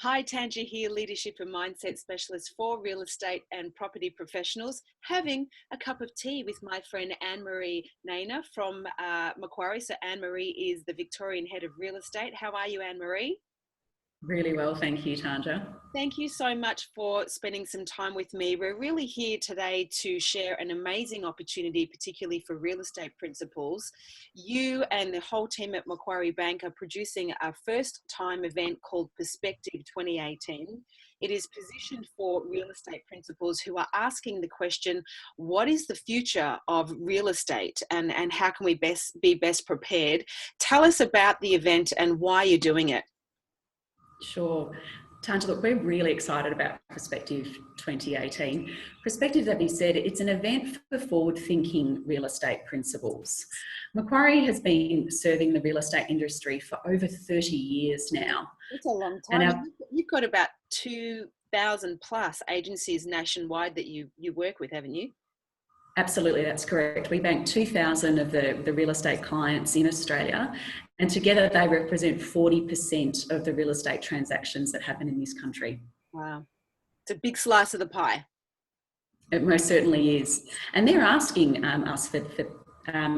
Hi, Tanja here, Leadership and Mindset Specialist for real estate and property professionals, having a cup of tea with my friend Anne-Marie Nayna from Macquarie. So Anne-Marie is the Victorian Head of Real Estate. How are you, Anne-Marie? Really well, thank you, Tanja. Thank you so much for spending some time with me. We're really here today to share an amazing opportunity, particularly for real estate principals. You and the whole team at Macquarie Bank are producing our first time event called Perspective 2018. It is positioned for real estate principals who are asking the question, what is the future of real estate and how can we be best prepared? Tell us about the event and why you're doing it. Sure. Tanja, look, we're really excited about Perspective 2018. Perspective, as we said, it's an event for forward-thinking real estate principals. Macquarie has been serving the real estate industry for over 30 years now. It's a long time. You've got about 2,000 plus agencies nationwide that you work with, haven't you? Absolutely, that's correct. We bank 2,000 of the real estate clients in Australia, and together they represent 40% of the real estate transactions that happen in this country. Wow. It's a big slice of the pie. It most certainly is. And they're asking us for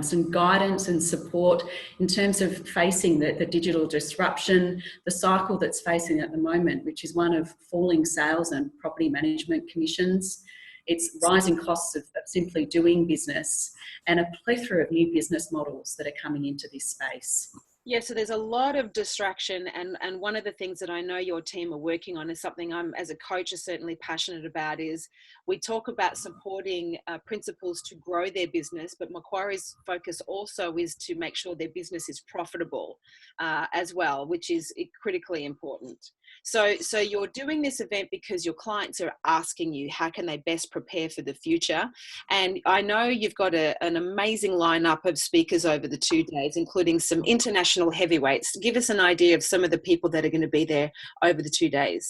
some guidance and support in terms of facing the digital disruption, the cycle that's facing at the moment, which is one of falling sales and property management commissions. It's rising costs of simply doing business and a plethora of new business models that are coming into this space. Yeah, so there's a lot of distraction, and one of the things that I know your team are working on is something I'm, as a coach, is certainly passionate about. Is we talk about supporting principals to grow their business, but Macquarie's focus also is to make sure their business is profitable as well, which is critically important. So you're doing this event because your clients are asking you how can they best prepare for the future, and I know you've got an amazing lineup of speakers over the 2 days, including some international heavyweights. Give us an idea of some of the people that are going to be there over the 2 days.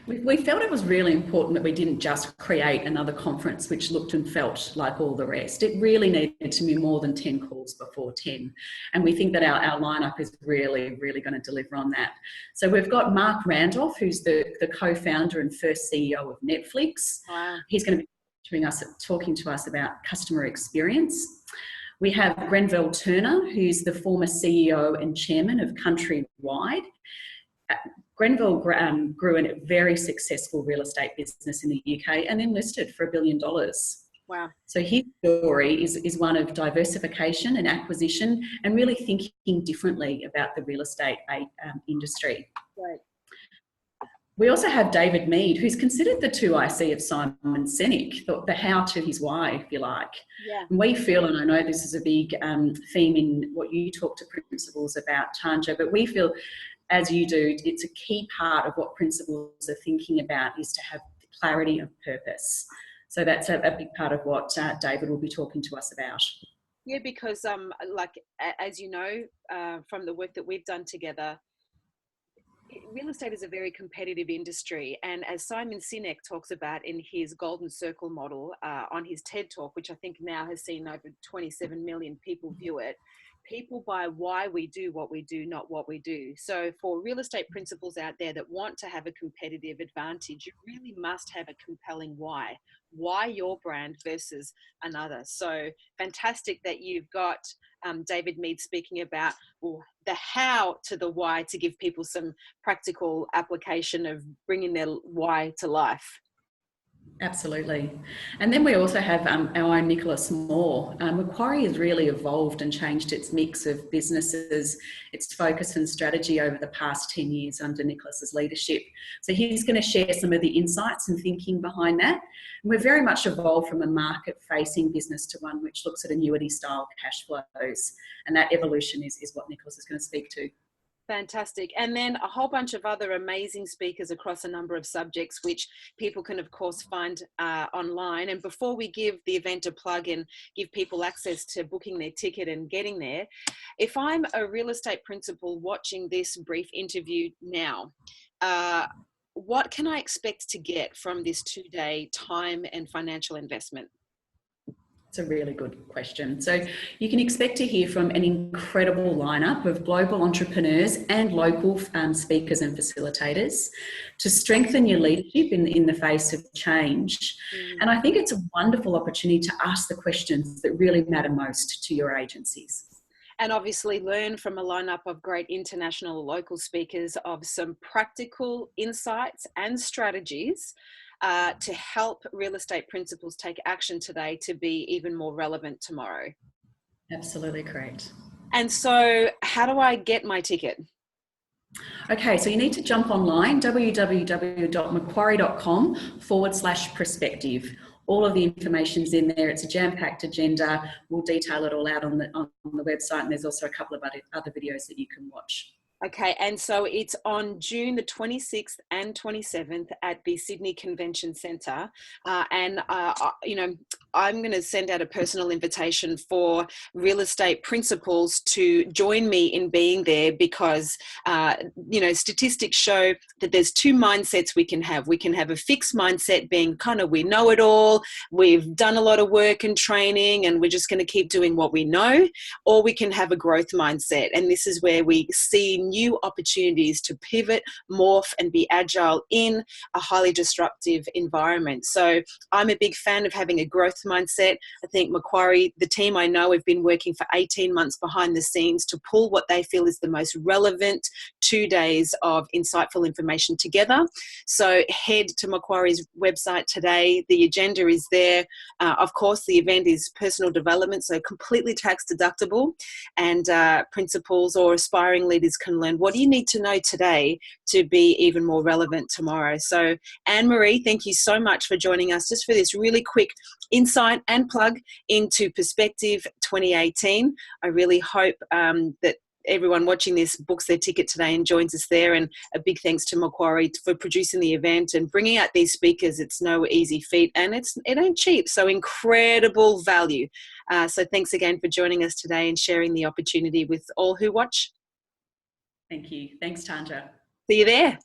We felt it was really important that we didn't just create another conference which looked and felt like all the rest. It really needed to be more than 10 calls before 10. And we think that our lineup is really going to deliver on that. So we've got Marc Randolf, who's the co-founder and first CEO of Netflix. Wow. He's going to be talking to us about customer experience. We have Grenville Turner, who's the former CEO and chairman of Countrywide. Grenville grew a very successful real estate business in the UK and then listed for $1 billion. Wow. So his story is one of diversification and acquisition and really thinking differently about the real estate industry. Right. We also have David Meade, who's considered the 2IC of Simon Sinek, the how to his why, if you like. Yeah. And we feel, and I know this is a big theme in what you talk to principals about, Tanja, but we feel, as you do, it's a key part of what principals are thinking about is to have clarity of purpose. So that's a big part of what David will be talking to us about. Yeah, because like, as you know, from the work that we've done together, real estate is a very competitive industry, and as Simon Sinek talks about in his Golden Circle model on his TED Talk, which I think now has seen over 27 million people view it, people buy why we do what we do, not what we do. So for real estate principals out there that want to have a competitive advantage, you really must have a compelling why your brand versus another. So fantastic that you've got David Meade speaking about the how to the why to give people some practical application of bringing their why to life. Absolutely. And then we also have our own Nicholas Moore. Macquarie has really evolved and changed its mix of businesses, its focus and strategy over the past 10 years under Nicholas's leadership. So he's going to share some of the insights and thinking behind that. And we're very much evolved from a market-facing business to one which looks at annuity-style cash flows. And that evolution is what Nicholas is going to speak to. Fantastic. And then a whole bunch of other amazing speakers across a number of subjects, which people can, of course, find online. And before we give the event a plug and give people access to booking their ticket and getting there, if I'm a real estate principal watching this brief interview now, what can I expect to get from this 2-day time and financial investment? It's a really good question. So you can expect to hear from an incredible lineup of global entrepreneurs and local speakers and facilitators to strengthen your leadership in the face of change. And I think it's a wonderful opportunity to ask the questions that really matter most to your agencies. And obviously learn from a lineup of great international or local speakers of some practical insights and strategies to help real estate principals take action today to be even more relevant tomorrow. Absolutely correct. And so how do I get my ticket? Okay, so you need to jump online, www.macquarie.com/perspective. All of the information's in there. It's a jam-packed agenda. We'll detail it all out on the website, and there's also a couple of other videos that you can watch. Okay, and so it's on June the 26th and 27th at the Sydney Convention Centre. You know, I'm going to send out a personal invitation for real estate principals to join me in being there because, you know, statistics show that there's two mindsets we can have. We can have a fixed mindset being kind of we know it all, we've done a lot of work and training and we're just going to keep doing what we know, or we can have a growth mindset. And this is where we see new opportunities to pivot, morph, and be agile in a highly disruptive environment. So I'm a big fan of having a growth mindset. I think Macquarie, the team I know, have been working for 18 months behind the scenes to pull what they feel is the most relevant 2 days of insightful information together. So head to Macquarie's website today. The agenda is there. Of course, the event is personal development, so completely tax deductible, and principals or aspiring leaders can learn what do you need to know today to be even more relevant tomorrow. So Anne-Marie, thank you so much for joining us just for this really quick insight and plug into Perspective 2018. I really hope that everyone watching this books their ticket today and joins us there, and a big thanks to Macquarie for producing the event and bringing out these speakers. It's no easy feat, and it ain't cheap, so incredible value. So thanks again for joining us today and sharing the opportunity with all who watch. Thank you. Thanks, Tanja. See you there.